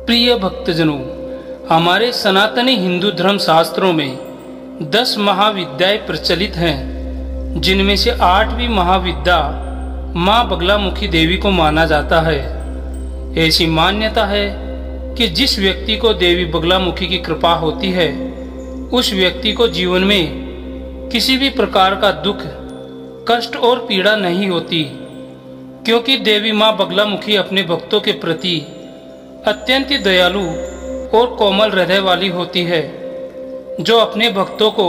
प्रिय भक्तजनों, हमारे सनातनी हिंदू धर्म शास्त्रों में 10 महाविद्याएं प्रचलित हैं, जिनमें से 8वीं महाविद्या माँ बगलामुखी देवी को माना जाता है। ऐसी मान्यता है कि जिस व्यक्ति को देवी बगलामुखी की कृपा होती है, उस व्यक्ति को जीवन में किसी भी प्रकार का दुख, कष्ट और पीड़ा नहीं होती, क्योंकि देवी माँ बगलामुखी अपने भक्तों के प्रति अत्यंत दयालु और कोमल हृदय वाली होती है, जो अपने भक्तों को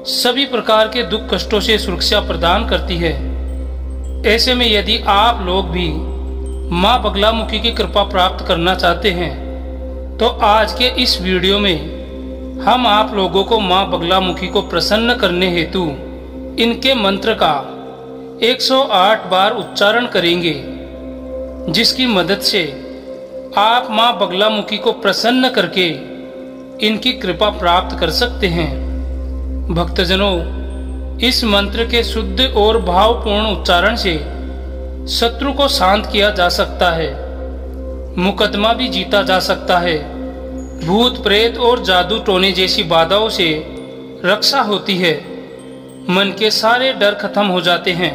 सभी प्रकार के दुख कष्टों से सुरक्षा प्रदान करती है। ऐसे में यदि आप लोग भी माँ बगलामुखी की कृपा प्राप्त करना चाहते हैं, तो आज के इस वीडियो में हम आप लोगों को माँ बगलामुखी को प्रसन्न करने हेतु इनके मंत्र का 108 बार उच्चारण करेंगे, जिसकी मदद से आप माँ बगलामुखी को प्रसन्न करके इनकी कृपा प्राप्त कर सकते हैं। भक्तजनों, इस मंत्र के शुद्ध और भावपूर्ण उच्चारण से शत्रु को शांत किया जा सकता है, मुकदमा भी जीता जा सकता है, भूत प्रेत और जादू टोने जैसी बाधाओं से रक्षा होती है, मन के सारे डर खत्म हो जाते हैं,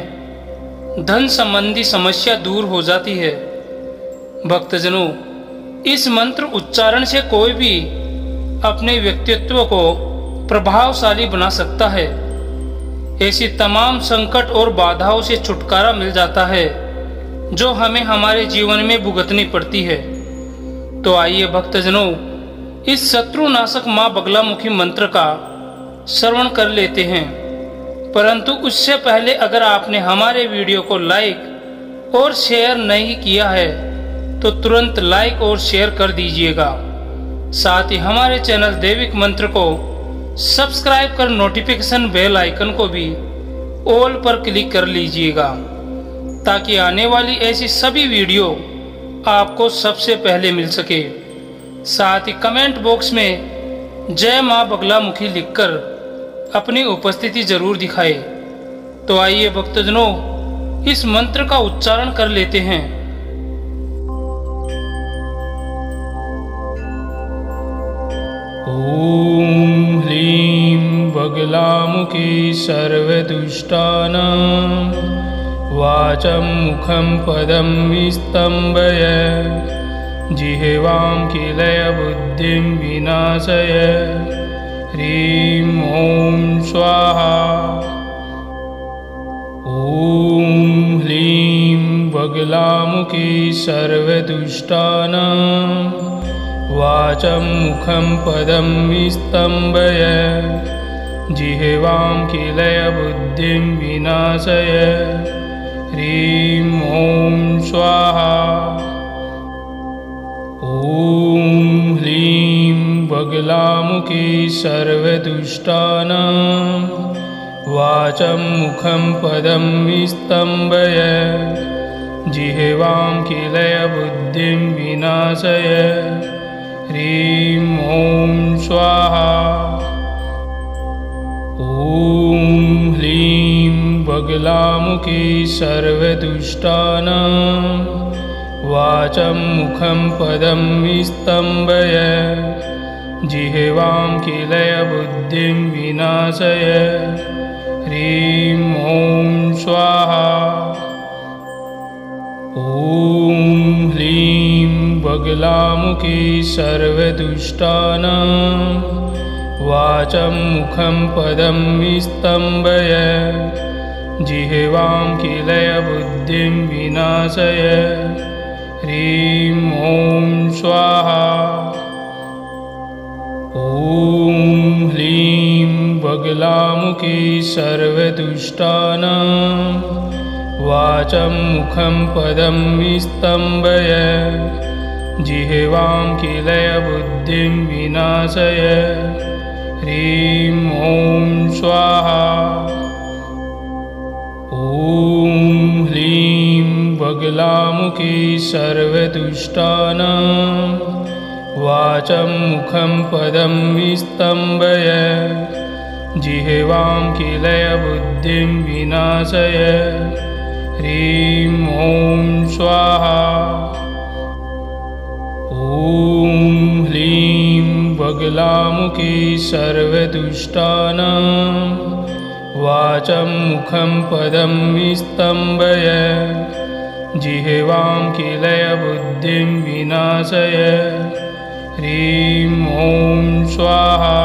धन संबंधी समस्या दूर हो जाती है। भक्तजनों, इस मंत्र उच्चारण से कोई भी अपने व्यक्तित्व को प्रभावशाली बना सकता है। ऐसी तमाम संकट और बाधाओं से छुटकारा मिल जाता है, जो हमें हमारे जीवन में भुगतनी पड़ती है। तो आइए भक्तजनों, इस शत्रुनाशक माँ बगलामुखी मंत्र का श्रवण कर लेते हैं। परंतु उससे पहले अगर आपने हमारे वीडियो को लाइक और शेयर नहीं किया है, तो तुरंत लाइक और शेयर कर दीजिएगा। साथ ही हमारे चैनल दैविक मंत्र को सब्सक्राइब कर नोटिफिकेशन बेल आइकन को भी ऑल पर क्लिक कर लीजिएगा, ताकि आने वाली ऐसी सभी वीडियो आपको सबसे पहले मिल सके। साथ ही कमेंट बॉक्स में जय माँ बगलामुखी लिखकर अपनी उपस्थिति जरूर दिखाए। तो आइए भक्तजनों, इस मंत्र का उच्चारण कर लेते हैं। ॐ ह्रीं बगलामुखी सर्वदुष्टानां वाचं मुखं पदं विस्तम्भय जिह्वां किलय बुद्धिं विनाशय। ह्रीं ॐ स्वाहा। ॐ ह्रीं बगलामुखी सर्वदुष्टानां वाचं मुखं पदं विस्तम्भय जिह्वां किलय बुद्धिं विनाशय। ह्रीं ॐ स्वाहा। ॐ ह्रीं बगलामुखी सर्वदुष्टानां वाचं मुखं पदं विस्तम्भय जिह्वां किलय बुद्धिं विनाशय। ह्रीं ॐ स्वाहा। ॐ ह्रीं बगलामुखी सर्वदुष्टानां वाचं मुखं पदं विस्तम्भय जिह्वां किलय बुद्धिं विनाशय। ह्रीं ॐ स्वाहा। ॐ ह्रीं बगलामुखी सर्वदुष्टानां वाचं मुखं पदं विस्तम्भय जिह्वां किलय बुद्धिं विनाशय। ह्रीं ॐ स्वाहा। ॐ ह्रीं बगलामुखी सर्वदुष्टानां वाचं मुखं पदं विस्तम्भय जिह्वां किलय बुद्धिं विनाशय। ह्रीं ॐ स्वाहा। ॐ ह्रीं बगलामुखी सर्वदुष्टानां वाचं मुखं पदं विस्तम्भय जिह्वां किलय बुद्धिं विनाशय। ह्रीं ॐ स्वाहा। ॐ ॐ ह्लीं बगलामुखी सर्वदुष्टानां वाचं मुखं पदं विस्तम्भय जिह्वां किलय बुद्धिं विनाशय ह्रीं ॐ स्वाहा।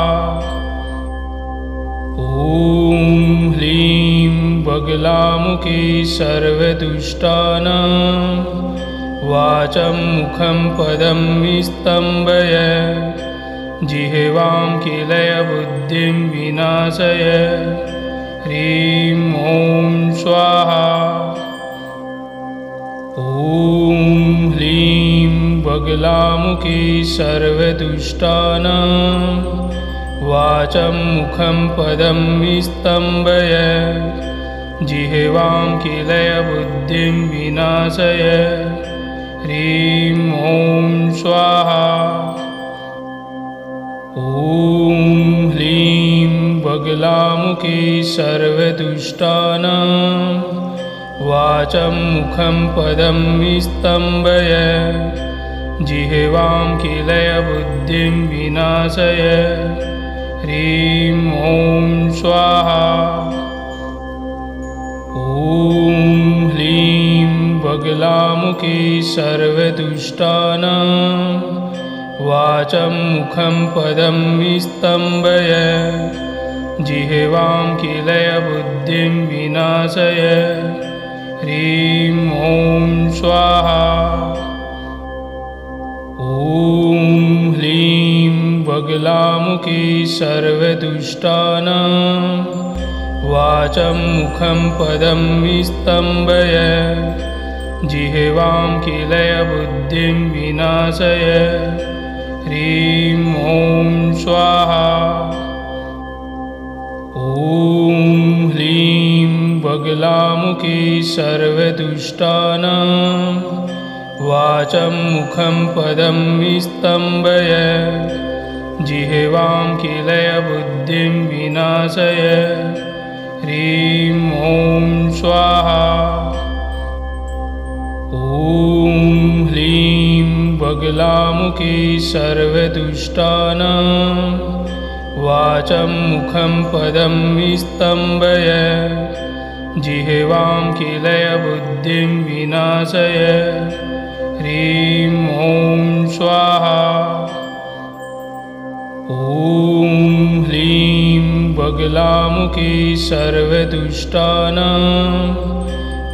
ॐ ह्लीं बगलामुखी सर्वदुष्टानां वाचं मुखं पदं विस्तम्भय जिह्वां किलय बुद्धिं विनाशय ह्रीं ॐ स्वाहा। ॐ ह्लीं बगलामुखी सर्वदुष्टानां वाचं मुखं पदं विस्तम्भय जिह्वां किलय बुद्धिं विनाशय ह्रीं ॐ स्वाहा। ॐ ह्लीं बगलामुखी सर्वदुष्टानां वाचं मुखं पदं विस्तम्भय जिह्वां किलय बुद्धिं विनाशय ह्रीं ॐ स्वाहा। ॐ ह्लीं बगलामुखी सर्वदुष्टानां वाचं मुखं पदं विस्तम्भय जिह्वां किलय बुद्धिं विनाशय ह्रीं ॐ स्वाहा। ॐ ह्लीं बगलामुखी सर्वदुष्टानां वाचं मुखं पदं विस्तम्भय जिह्वां किलय बुद्धिं विनाशय ह्रीं ॐ स्वाहा। ॐ ह्लीं बगलामुखी सर्वदुष्टानां वाचं मुखं पदं विस्तम्भय जिह्वां किलय बुद्धिं विनाशय ह्रीं ॐ स्वाहा। ॐ ह्लीं बगलामुखी सर्वदुष्टानां वाचं मुखं पदं विस्तम्भय जिह्वां किलय बुद्धिं विनाशय ह्रीं ॐ स्वाहा। ॐ ह्लीं बगलामुखी सर्वदुष्टानां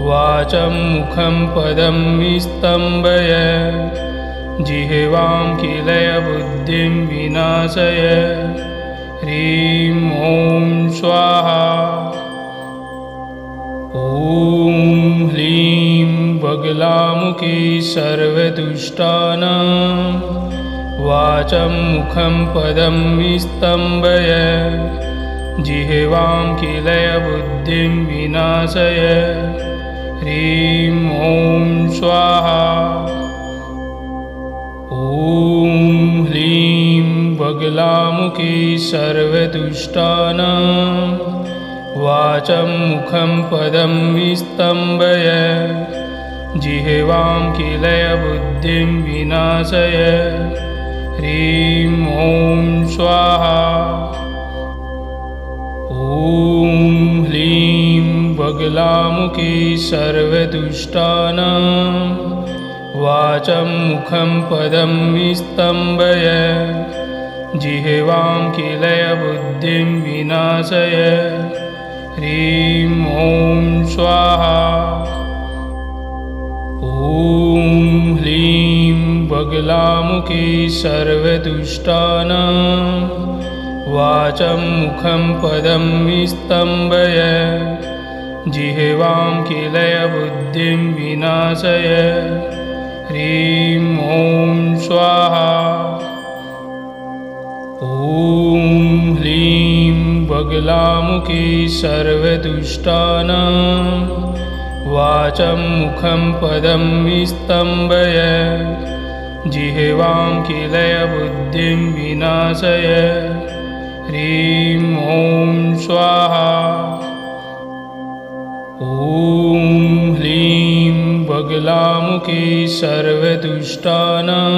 वाचं मुखं पदं विस्तम्भय जिह्वां किलय बुद्धिं विनाशय ह्रीं ॐ स्वाहा। ॐ ह्लीं बगलामुखी सर्वदुष्टानां वाचं मुखं पदं विस्तम्भय जिह्वां किलय बुद्धिं विनाशय ह्रीं ॐ स्वाहा। ॐ ह्लीं बगलामुखी सर्वदुष्टानां वाचं मुखं पदं विस्तम्भय जिह्वां किलय बुद्धिं विनाशय ह्रीं ॐ स्वाहा। ॐ ह्लीं बगलामुखी सर्वदुष्टानां वाचं मुखं पदं विस्तम्भय जिह्वां किलय बुद्धिं विनाशय ह्रीं ॐ स्वाहा। ॐ ह्लीं बगलामुखी सर्वदुष्टानां वाचं मुखं पदं विस्तम्भय जिह्वां किलय बुद्धिं विनाशय ह्रीं ॐ स्वाहा। ॐ ह्लीं बगलामुखी सर्वदुष्टानां वाचं मुखं पदं विस्तम्भय जिह्वां किलय बुद्धिं विनाशय ह्रीं ॐ स्वाहा। ॐ ह्लीं बगलामुखी सर्वदुष्टानां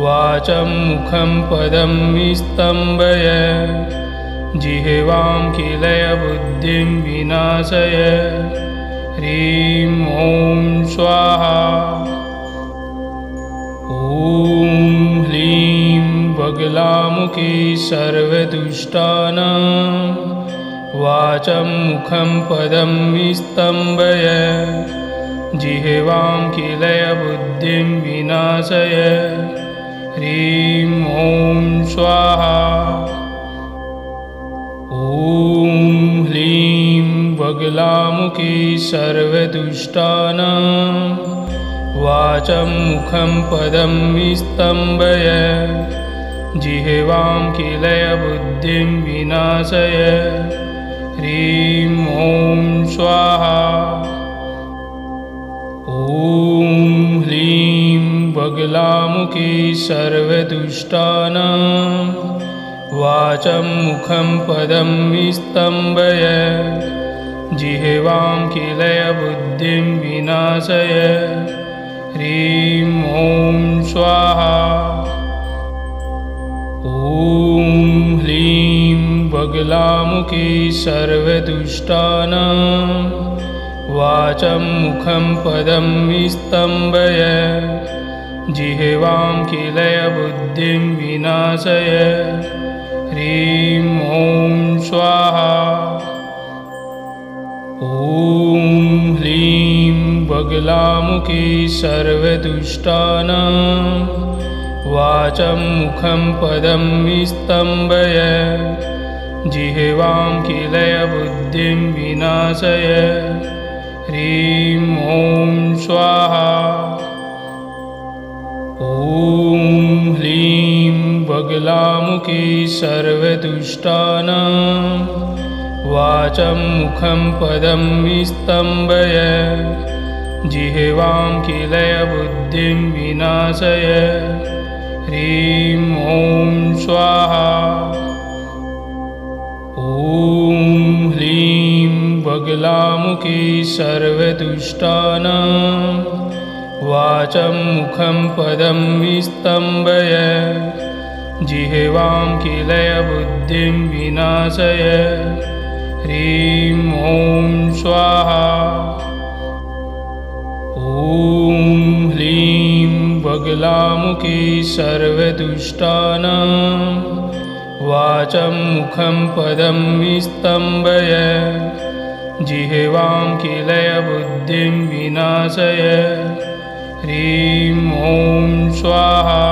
वाचं मुखं पदं विस्तम्भय जिह्वां किलय बुद्धिं विनाशय ह्रीं ॐ स्वाहा। ॐ ह्रीं बगलामुखी सर्वदुष्टानां वाचं मुखं पदं विस्तम्भय जिह्वां किलय बुद्धिं विनाशय ह्रीं ॐ स्वाहा। ॐ ह्रीं बगलामुखी सर्वदुष्टानां वाचं मुखं पदं विस्तम्भय जिह्वां किलय बुद्धिं विनाशय ह्रीं ॐ स्वाहा। ॐ ह्रीं बगलामुखी सर्वदुष्टानां वाचं मुखं पदं विस्तम्भय जिह्वां किलय बुद्धिं विनाशय ह्रीं ॐ स्वाहा। ॐ ह्रीं बगलामुखी सर्वदुष्टानां वाचं मुखं पदं विस्तम्भय जिह्वां किलय बुद्धिं विनाशय ह्रीं ॐ स्वाहा। ॐ ह्रीं बगलामुखी सर्वदुष्टानां वाचं मुखं पदं विस्तम्भय जिह्वां किलय बुद्धिं विनाशय ह्रीं ॐ स्वाहा। ॐ ह्रीं बगलामुखी सर्वदुष्टानां वाचं मुखं पदं विस्तम्भय जिह्वां किलय बुद्धिं विनाशय ह्रीं ॐ स्वाहा। ॐ ह्रीं बगलामुखी सर्वदुष्टानां वाचं मुखं पदं विस्तम्भय जिह्वां किलय बुद्धिं विनाशय ह्रीं ॐ स्वाहा। ॐ ह्रीं बगलामुखी सर्वदुष्टानां वाचं मुखं पदं विस्तम्भय जिह्वां किलय बुद्धिं विनाशय ह्रीं ॐ स्वाहा।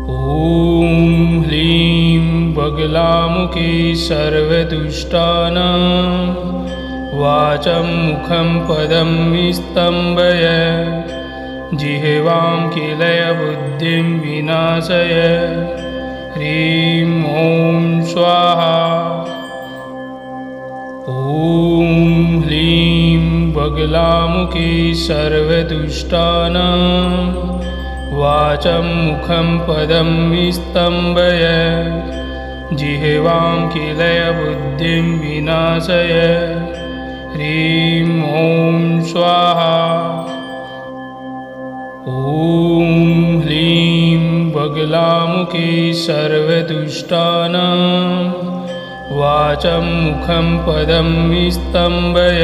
ॐ ह्रीं बगलामुखी सर्वदुष्टानां वाचं मुखं पदं विस्तम्भय जिह्वां किलय बुद्धिं विनाशय ह्रीं ॐ स्वाहा। ॐ ह्रीं बगलामुखी सर्वदुष्टानां वाचं मुखं पदं विस्तम्भय जिह्वां किलय बुद्धिं विनाशय ह्रीं ॐ स्वाहा। ॐ ह्रीं बगलामुखी सर्वदुष्टानां वाचं मुखं पदं विस्तम्भय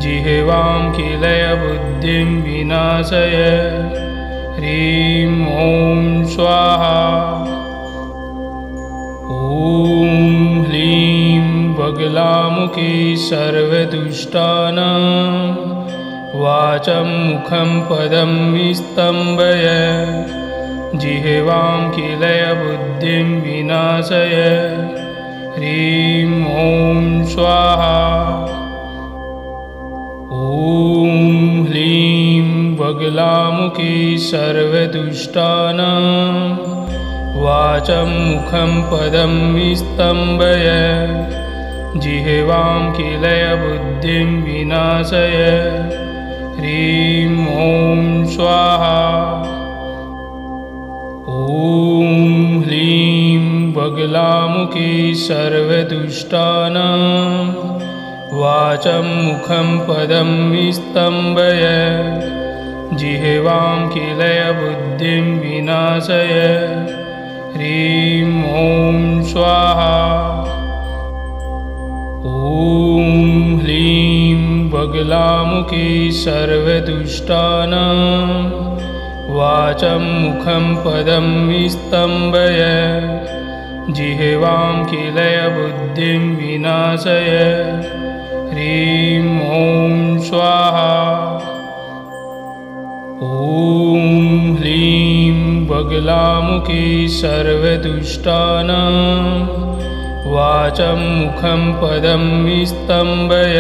जिह्वां किलय बुद्धिं विनाशय ह्रीं ॐ स्वाहा। ॐ ह्रीं बगलामुखी सर्वदुष्टानां वाचं मुखं पदं विस्तम्भय जिह्वां किलय बुद्धिं विनाशय ह्रीं ॐ स्वाहा। ॐ ह्रीं बगलामुखी सर्वदुष्टानां वाचं मुखं पदं विस्तम्भय जिह्वां किलय बुद्धिं विनाशय ह्रीं ॐ स्वाहा। ॐ ह्रीं बगलामुखी सर्वदुष्टानां वाचं मुखं पदं विस्तम्भय जिह्वां किलयबुद्धिं विनाशय ह्रीं ॐ स्वाहा। ॐ ह्लीं बगलामुखी सर्वदुष्टानां वाचं मुखं पदं विस्तम्भय जिह्वां किलयबुद्धिं विनाशय ह्रीं ॐ स्वाहा। ॐ ह्लीं बगलामुखी सर्वदुष्टानां वाचं मुखं पदं विस्तम्भय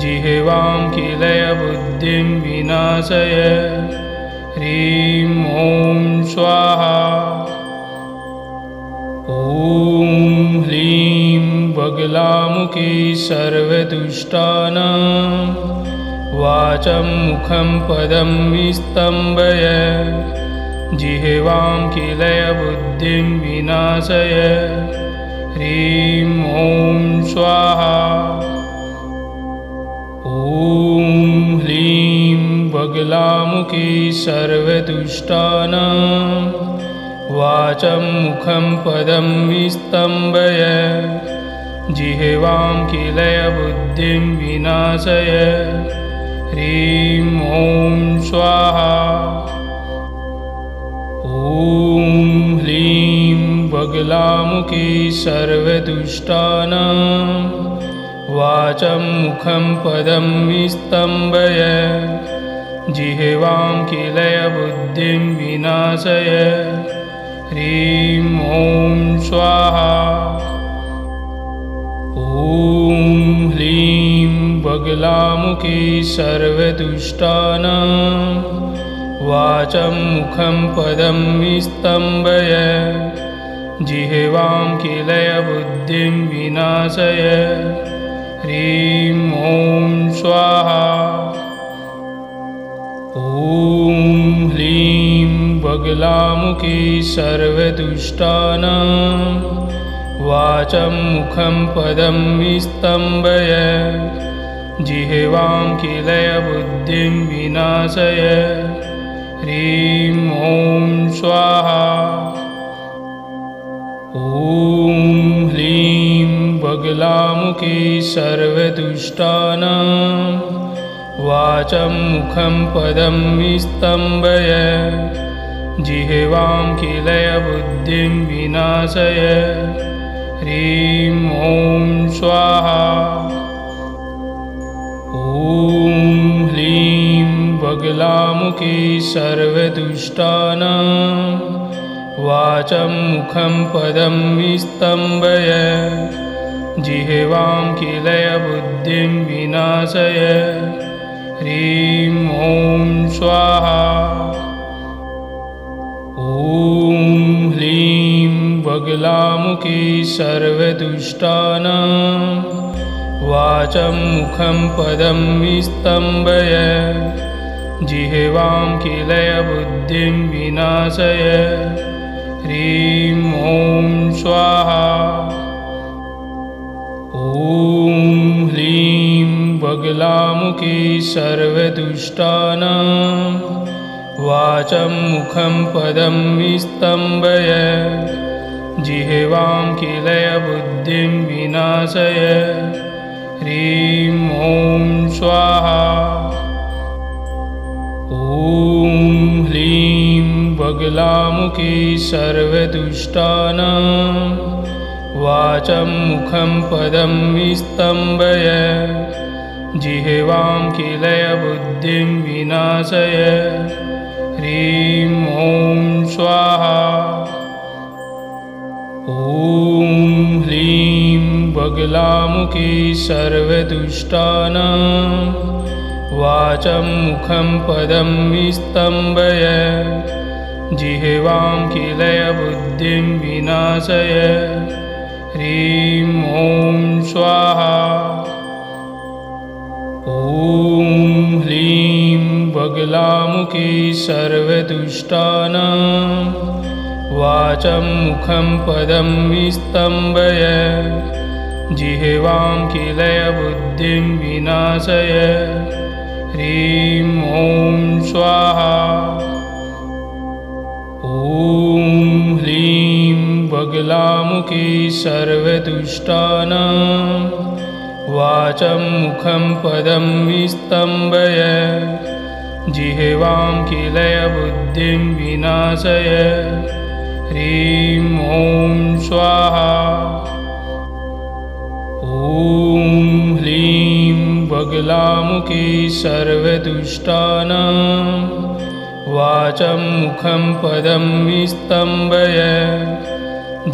जिह्वां किलयबुद्धिं विनाशय ह्रीं ॐ स्वाहा। ॐ ह्लीं बगलामुखी सर्वदुष्टानां वाचं मुखं पदं विस्तम्भय जिह्वां किलयबुद्धिं विनाशय ह्रीं ॐ स्वाहा। ॐ ह्लीं बगलामुखी सर्वदुष्टानां वाचं मुखं पदं विस्तम्भय जिह्वां किलयबुद्धिं विनाशय ह्रीं ॐ स्वाहा। ॐ ह्लीं बगलामुखी सर्वदुष्टानां वाचं मुखं पदं विस्तम्भय जिह्वां किलयबुद्धिं विनाशय ह्रीं ॐ स्वाहा। ॐ ह्लीं बगलामुखी सर्वदुष्टानां वाचं मुखं पदं विस्तम्भय जिह्वां किलयबुद्धिं विनाशय ह्रीं ॐ स्वाहा। ॐ ह्लीं बगलामुखी सर्वदुष्टानां वाचं मुखं पदं विस्तम्भय जिह्वां किलयबुद्धिं विनाशय ह्रीं ॐ स्वाहा। ॐ ह्लीं बगलामुखी सर्वदुष्टानां वाचं मुखं पदं विस्तम्भय जिह्वां किलयबुद्धिं विनाशय ह्रीं ॐ स्वाहा। ॐ ह्लीं बगलामुखी सर्वदुष्टानां वाचं मुखं पदं विस्तम्भय जिह्वां किलयबुद्धिं विनाशय ह्रीं ॐ स्वाहा। ॐ ह्लीं बगलामुखी सर्वदुष्टानां वाचं मुखं पदं विस्तम्भय जिह्वां किलयबुद्धिं विनाशय ह्रीं ॐ स्वाहा। ॐ ह्लीं बगलामुखी सर्वदुष्टानां वाचं मुखं पदं विस्तम्भय जिह्वां किलयबुद्धिं विनाशय ह्रीं ॐ स्वाहा। ॐ ह्लीं बगलामुखी सर्वदुष्टानां वाचं मुखं पदं विस्तम्भय जिह्वां किलयबुद्धिं विनाशय ह्रीं ॐ स्वाहा। ॐ ह्लीं बगलामुखी सर्वदुष्टानां वाचं मुखं पदं विस्तम्भय जिह्वां किलयबुद्धिं विनाशय ह्रीं ॐ स्वाहा। ॐ ह्लीं बगलामुखी सर्वदुष्टानां वाचं मुखं पदं विस्तम्भय जिह्वां किलयबुद्धिं विनाशय ह्रीं ॐ स्वाहा। ॐ ह्रीं बगलामुखी सर्वदुष्टानां वाचं मुखं पदं विस्तम्भय जिह्वां किलय बुद्धिं विनाशय। ह्रीं ॐ स्वाहा। ॐ ह्रीं बगलामुखी सर्वदुष्टानां वाचं मुखं पदं विस्तम्भय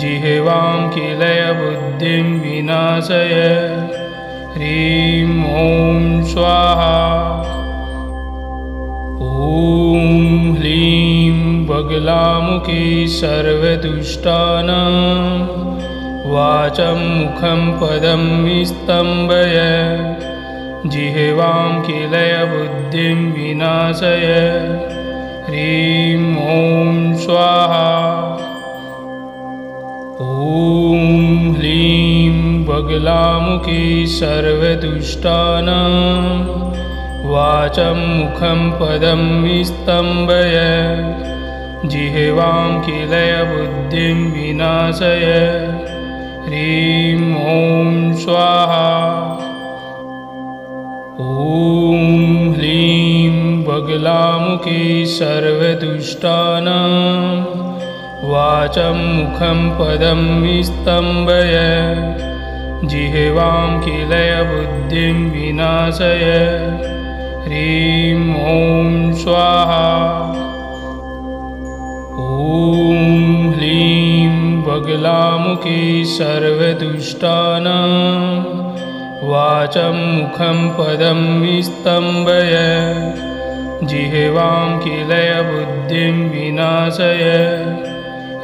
जिह्वां किलय बुद्धिं विनाशय। ह्रीं ॐ स्वाहा। ॐ ह्रीं बगलामुखी सर्वदुष्टानां वाचं मुखं पदं विस्तम्भय जिह्वां किलय बुद्धिं विनाशय। ह्रीं ॐ स्वाहा। ॐ ह्रीं बगलामुखी सर्वदुष्टानां वाचं मुखं पदं विस्तम्भय जिह्वां किलय बुद्धिं विनाशय। ह्रीं ॐ स्वाहा। ॐ ह्रीं बगलामुखी सर्वदुष्टानां वाचं मुखं पदं विस्तम्भय जिह्वां किलय बुद्धिं विनाशय। ह्रीं ॐ स्वाहा। ॐ ह्रीं बगलामुखी सर्वदुष्टानां वाचं मुखं पदं विस्तम्भय जिह्वां किलय बुद्धिं विनाशय।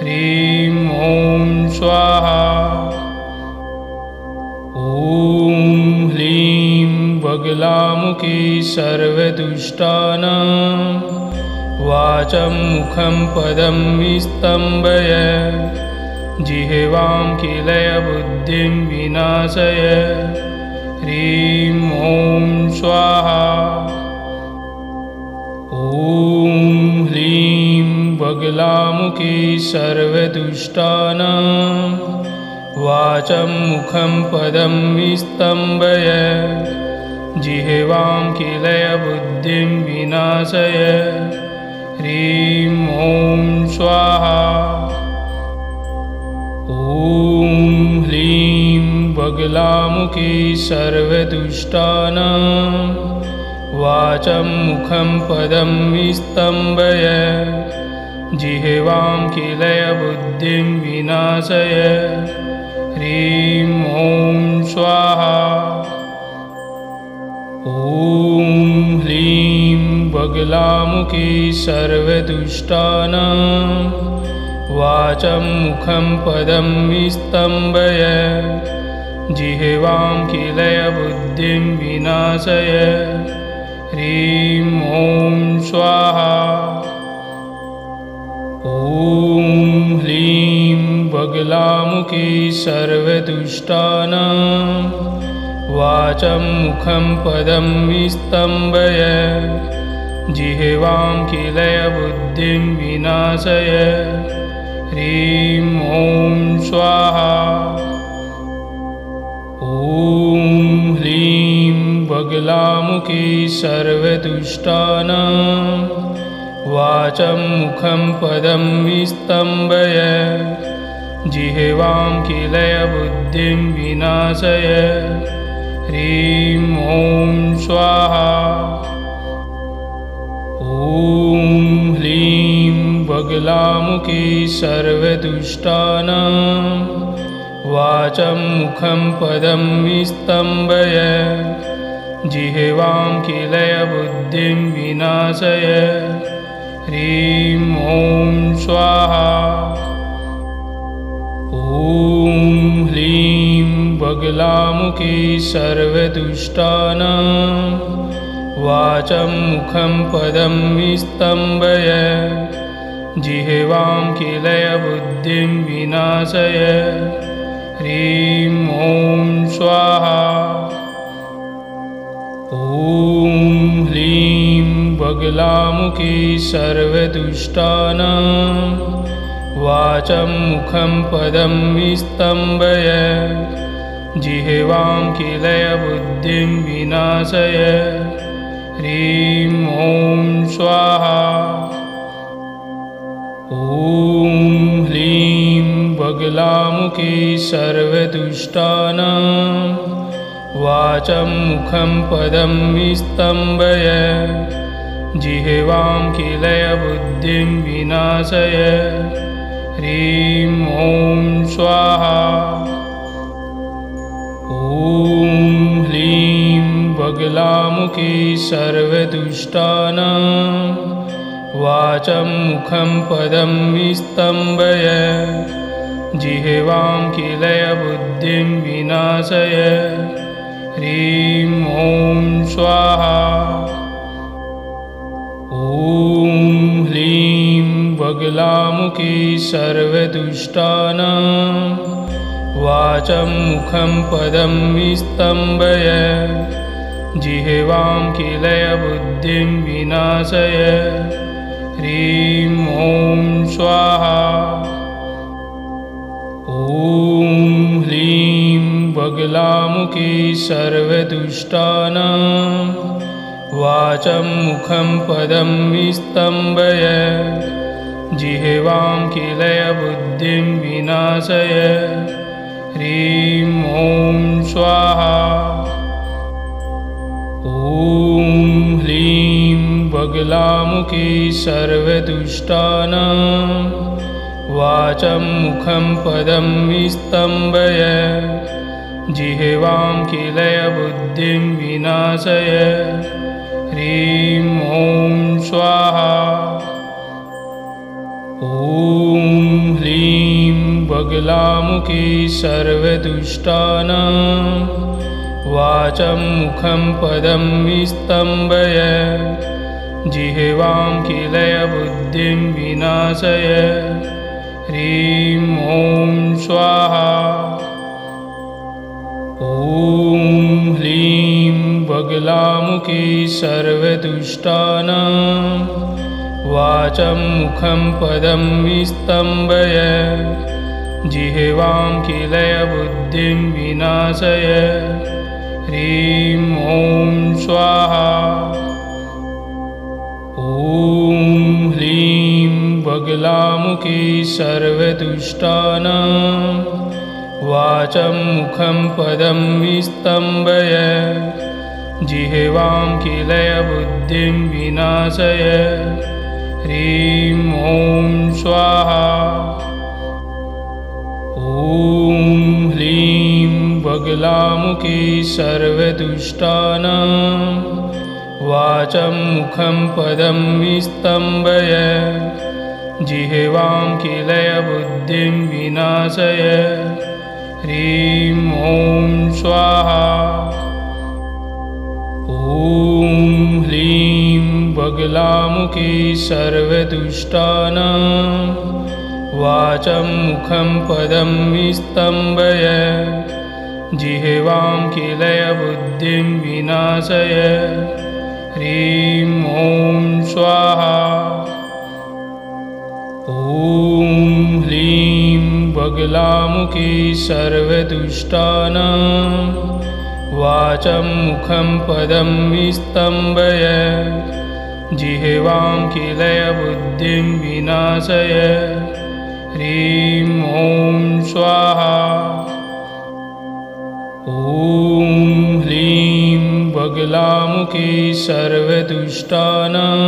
ह्रीं ॐ स्वाहा। ॐ ह्रीं बगलामुखी सर्वदुष्टानां वाचं मुखं पदं विस्तम्भय जिह्वां किलय बुद्धिं विनाशय। ह्रीं ॐ स्वाहा। ॐ ह्रीं बगलामुखी सर्वदुष्टानां वाचं मुखं पदं विस्तम्भय जिह्वां किलय बुद्धिं विनाशय। ह्रीं ॐ स्वाहा। ॐ ह्रीं बगलामुखी सर्वदुष्टानां वाचं मुखं पदं विस्तम्भय जिह्वां किलय बुद्धिं विनाशय। ह्रीं ॐ स्वाहा। ॐ ह्रीं बगलामुखी सर्वदुष्टानां वाचं मुखं पदं विस्तम्भय जिह्वां किलय बुद्धिं विनाशय। ह्रीं ॐ स्वाहा। ॐ ह्रीं बगलामुखी सर्वदुष्टानां वाचं मुखं पदं विस्तम्भय जिह्वां किलय बुद्धिं विनाशय। ह्रीं ॐ स्वाहा। ॐ ह्रीं बगलामुखी सर्वदुष्टानां वाचं मुखं पदं विस्तम्भय जिह्वां किलय बुद्धिं विनाशय। ह्रीं ॐ स्वाहा। ॐ ह्रीं बगलामुखी सर्वदुष्टानां वाचं मुखं पदं विस्तम्भय जिह्वां किलय बुद्धिं विनाशय। ह्रीं ॐ स्वाहा। ॐ ह्रीं बगलामुखी सर्वदुष्टानां वाचं मुखं पदं विस्तम्भय जिह्वां किलय बुद्धिं विनाशय। ह्रीं ॐ स्वाहा। ॐ ह्रीं बगलामुखी सर्वदुष्टानां वाचं मुखं पदं विस्तम्भय जिह्वां किलय बुद्धिं विनाशय ह्रीं ॐ स्वाहा। ॐ ह्रीं बगलामुखी सर्वदुष्टानां वाचं मुखं पदं विस्तम्भय जिह्वां किलय बुद्धिं विनाशय ह्रीं ॐ स्वाहा। ॐ ह्रीं बगलामुखी सर्वदुष्टानां वाचं मुखं पदं विस्तम्भय जिह्वां किलय बुद्धिं विनाशय ह्रीं ॐ स्वाहा। ॐ ह्रीं बगलामुखी सर्वदुष्टानां वाचं मुखं पदं विस्तम्भय जिह्वां किलय बुद्धिं विनाशय ह्रीं ॐ स्वाहा। ॐ ह्रीं बगलामुखी सर्वदुष्टानां वाचं मुखं पदं विस्तम्भय जिह्वां किलय बुद्धिं विनाशय ह्रीं ॐ स्वाहा। ॐ ह्रीं बगलामुखी सर्वदुष्टानां वाचं मुखं पदं विस्तम्भय जिह्वां किलय बुद्धिं विनाशय ह्रीं ॐ स्वाहा। ॐ ह्रीं बगलामुखी सर्वदुष्टानां वाचं मुखं पदं विस्तम्भय जिह्वां किलय बुद्धिं विनाशय ह्रीं ॐ स्वाहा। ॐ ह्रीं बगलामुखी सर्वदुष्टानां वाचं मुखं पदं विस्तम्भय जिह्वां किलय बुद्धिं विनाशय ह्रीं ॐ स्वाहा। ॐ ह्रीं बगलामुखी सर्वदुष्टानां वाचं मुखं पदं विस्तम्भय जिह्वां किलय बुद्धिं विनाशय ह्रीं ॐ स्वाहा। ॐ ह्रीं बगलामुखी सर्वदुष्टानां वाचं मुखं पदं विस्तम्भय जिह्वां किलय बुद्धिं विनाशय ह्रीं ॐ स्वाहा। ॐ ह्रीं बगलामुखी सर्वदुष्टानां वाचं मुखं पदं विस्तम्भय जिह्वां किलय बुद्धिं विनाशय ह्रीं ॐ स्वाहा। ॐ ह्रीं बगलामुखी सर्वदुष्टानां वाचं मुखं पदं विस्तम्भय जिह्वां किलय बुद्धिं विनाशय ह्रीं ॐ स्वाहा। ॐ ह्रीं बगलामुखी सर्वदुष्टानां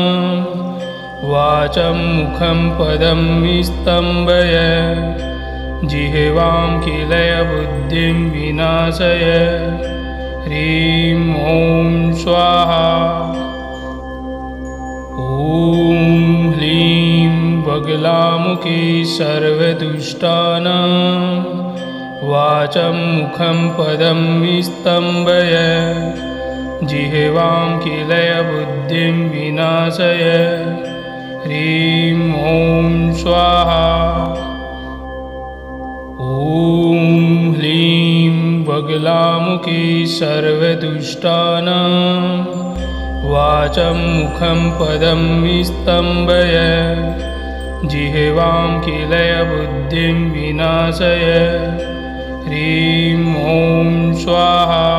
वाचं मुखं पदं विस्तम्भय जिह्वां किलय बुद्धिं विनाशय ह्रीं ॐ स्वाहा। ॐ ह्रीं बगलामुखी सर्वदुष्टानां वाचं मुखं पदं विस्तम्भय जिह्वां किलय बुद्धिं विनाशय ह्रीं ॐ स्वाहा। ॐ ह्रीं बगलामुखी सर्वदुष्टानां वाचं मुखं पदं विस्तम्भय जिह्वां कीलय बुद्धिं विनाशय ह्रीं ॐ स्वाहा।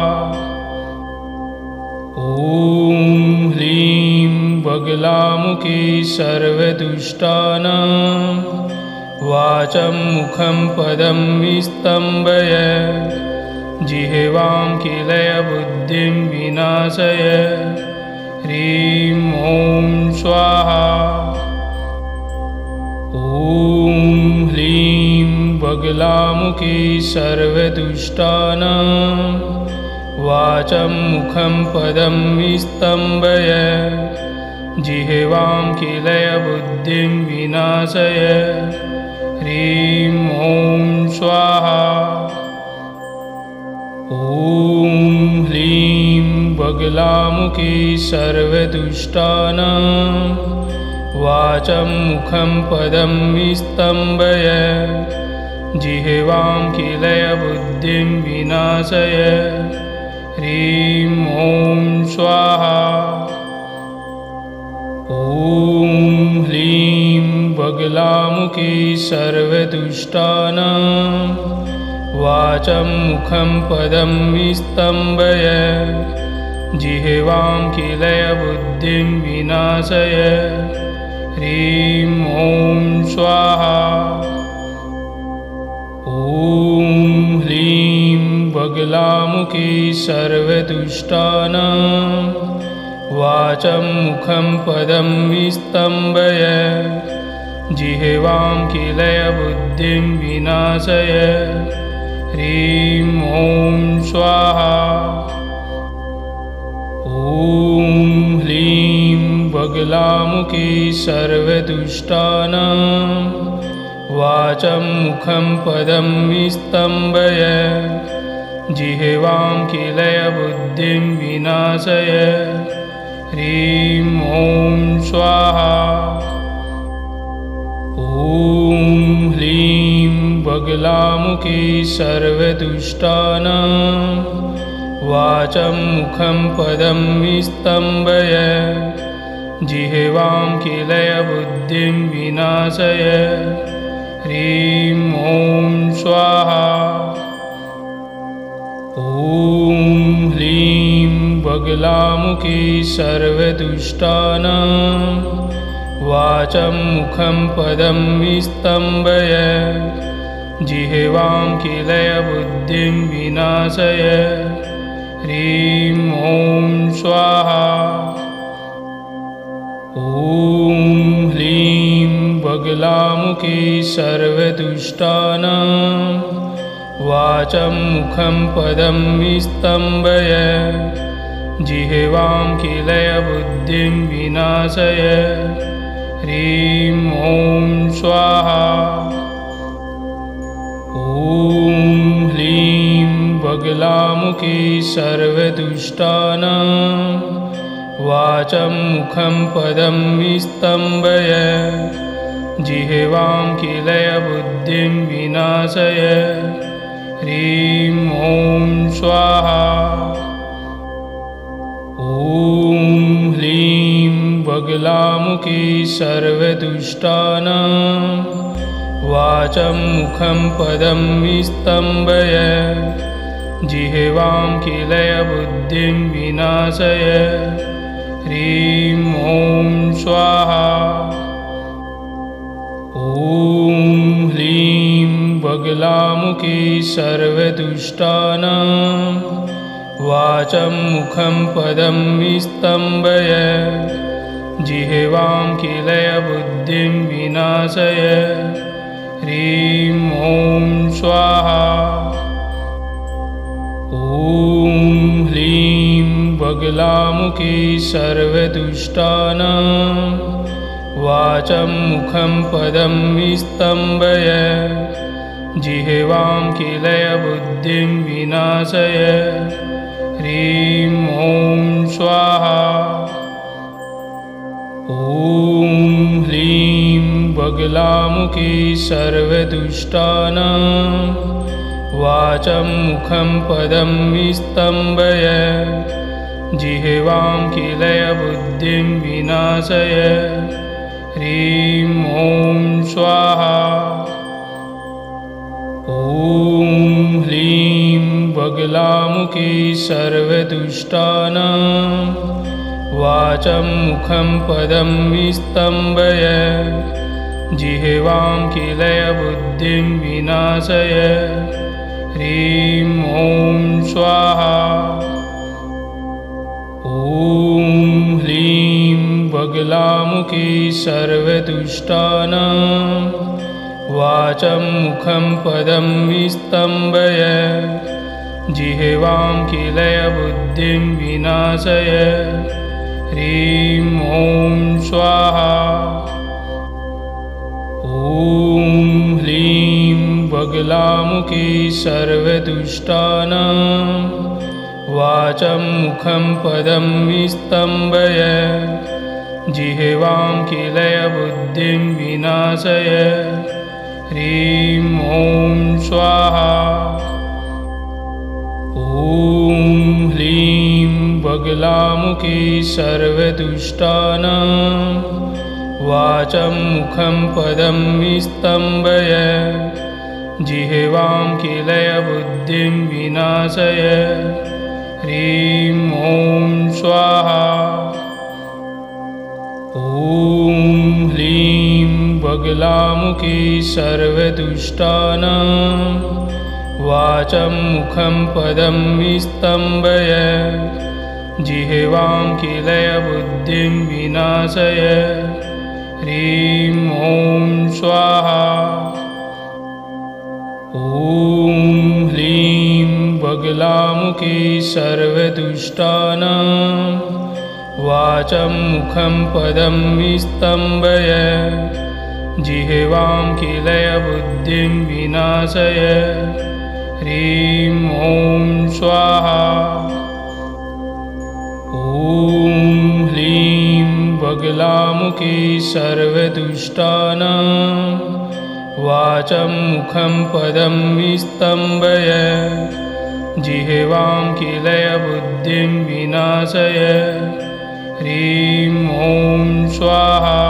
ॐ ह्रीं बगलामुखी सर्वदुष्टानां वाचं मुखं पदं विस्तम्भय जिह्वां कीलय बुद्धिं विनाशय ह्रीं ॐ स्वाहा। ॐ ह्रीं बगलामुखी सर्वदुष्टानां वाचं मुखं पदं विस्तम्भय जिह्वां कीलय बुद्धिं विनाशय ह्रीं ॐ स्वाहा। ॐ ह्रीं बगलामुखी सर्वदुष्टानां वाचं मुखं पदं विस्तम्भय जिह्वां कीलय बुद्धिं विनाशय ह्रीं ॐ स्वाहा। ॐ ह्रीं बगलामुखी सर्वदुष्टानां वाचं मुखं पदं विस्तम्भय जिह्वां कीलय बुद्धिं विनाशय ह्रीं ॐ स्वाहा। ॐ ह्रीं बगलामुखी सर्वदुष्टानां वाचं मुखं पदं विस्तम्भय जिह्वां कीलय बुद्धिं विनाशय ह्रीं ॐ स्वाहा। ॐ ह्रीं बगलामुखी सर्वदुष्टानां वाचं मुखं पदं विस्तम्भय जिह्वां कीलय बुद्धिं विनाशय ह्रीं ॐ स्वाहा। ॐ ह्रीं बगलामुखी सर्वदुष्टानां वाचं मुखं पदं विस्तम्भय जिह्वां कीलय बुद्धिं विनाशय ह्रीं ॐ स्वाहा। ॐ ह्रीं बगलामुखी सर्वदुष्टानां वाचं मुखं पदं विस्तम्भय जिह्वां कीलय बुद्धिं विनाशय ह्रीं ॐ स्वाहा। ॐ ह्रीं बगलामुखी सर्वदुष्टानां वाचं मुखं पदं विस्तम्भय जिह्वां कीलय बुद्धिं विनाशय ह्रीं ॐ स्वाहा। ॐ ह्रीं बगलामुखी सर्वदुष्टानां वाचं मुखं पदं विस्तम्भय जिह्वां कीलय बुद्धिं विनाशय ह्रीं ॐ स्वाहा। ॐ ह्रीं बगलामुखी सर्वदुष्टानां वाचं मुखं पदं विस्तम्भय जिह्वां कीलय बुद्धिं विनाशय ह्रीं ॐ स्वाहा। ॐ ह्रीं बगलामुखी सर्वदुष्टानां वाचं मुखं पदं विस्तम्भय जिह्वां कीलय बुद्धिं विनाशय ह्रीं ॐ स्वाहा। ॐ ह्रीं बगलामुखी सर्वदुष्टानां वाचं मुखं पदं विस्तम्भय जिह्वां कीलय बुद्धिं विनाशय ह्रीं ॐ स्वाहा। ॐ ह्रीं बगलामुखी सर्वदुष्टानां वाचं मुखं पदं विस्तम्भय जिह्वां किलयबुद्धिं विनाशय। ह्रीं ॐ स्वाहा। ॐ ह्रीं बगलामुखी सर्वदुष्टानां वाचं मुखं पदं विस्तम्भय। जिह्वां किलयबुद्धिं विनाशय। ह्रीं ॐ स्वाहा। ॐ ह्रीं बगलामुखी सर्वदुष्टानां वाचं मुखं पदं विस्तम्भय। जिह्वां किलयबुद्धिं विनाशय। ह्रीं ॐ स्वाहा। ॐ ह्रीं बगलामुखी सर्वदुष्टानां वाचं मुखं पदं विस्तम्भय। जिह्वां किलयबुद्धिं विनाशय। ह्रीं ॐ स्वाहा। ॐ ह्रीं बगलामुखी सर्वदुष्टानां वाचं मुखं पदं विस्तम्भय। जिह्वां किलयबुद्धिं विनाशय। ह्रीं ॐ स्वाहा। ॐ ह्रीं बगलामुखी सर्वदुष्टानां वाचं मुखं पदं विस्तम्भय। जिह्वां किलयबुद्धिं विनाशय। ह्रीं ॐ स्वाहा। ॐ ह्रीं बगलामुखी सर्वदुष्टानां वाचं मुखं पदं विस्तम्भय। जिह्वां किलयबुद्धिं विनाशय। ह्रीं ॐ स्वाहा। ॐ ह्रीं बगलामुखी सर्वदुष्टानां वाचं मुखं पदं विस्तम्भय। जिह्वां किलयबुद्धिं विनाशय। ह्रीं ॐ स्वाहा।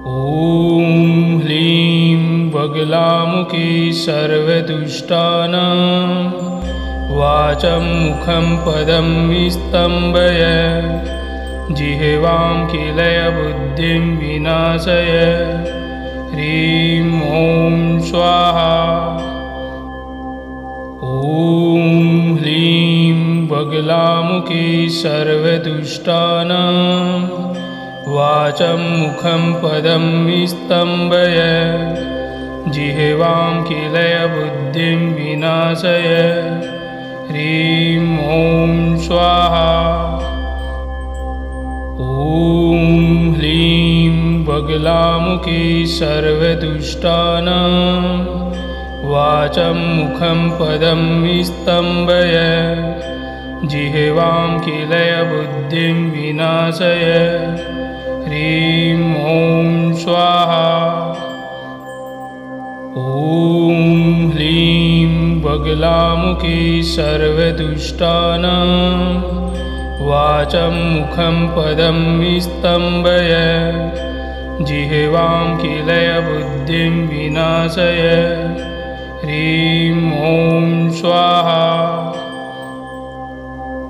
ॐ ह्रीं बगलामुखी सर्वदुष्टानां वाचं मुखं पदं विस्तम्भय। जिह्वां किलयबुद्धिं विनाशय। ह्रीं ॐ स्वाहा। ॐ ह्रीं बगलामुखी सर्वदुष्टानां वाचं मुखं पदं विस्तम्भय। जिह्वां किलयबुद्धिं विनाशय। ह्रीं ॐ स्वाहा। ॐ ह्रीं बगलामुखी सर्वदुष्टानां वाचं मुखं पदं विस्तम्भय। जिह्वां किलयबुद्धिं विनाशय। ह्रीं ॐ स्वाहा। ॐ ह्रीं बगलामुखी सर्वदुष्टानां वाचं मुखं पदं विस्तम्भय। जिह्वां किलयबुद्धिं विनाशय। ह्रीं ॐ स्वाहा।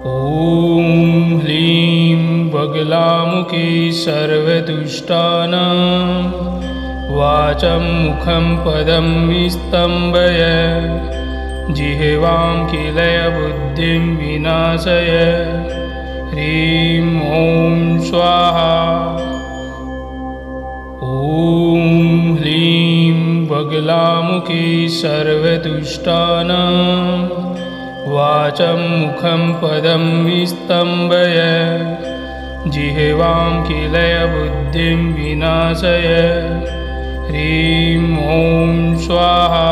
ॐ ह्रीं बगलामुखी सर्वदुष्टानां वाचं मुखं पदं विस्तम्भय। जिह्वां किलयबुद्धिं विनाशय। ह्रीं ॐ स्वाहा। ॐ ह्रीं बगलामुखी सर्वदुष्टानां वाचं मुखं पदं विस्तम्भय। जिह्वां किलयबुद्धिं विनाशय। ह्रीं ॐ स्वाहा।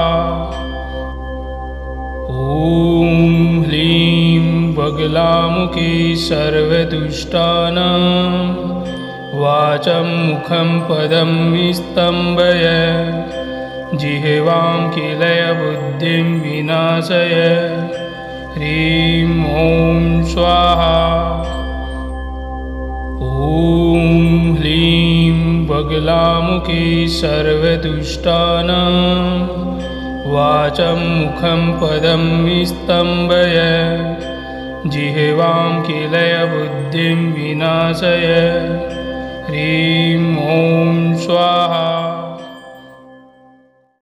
ॐ ह्रीं बगलामुखी सर्वदुष्टानां वाचं मुखं पदं विस्तम्भय। जिह्वां किलयबुद्धिं विनाशय। ह्रीं ॐ स्वाहा। ॐ ह्लीं बगलामुखी सर्वदुष्टानां वाचं मुखं पदं विस्तम्भय जिह्वां कीलय बुद्धिं विनाशय ह्रीं ॐ स्वाहा।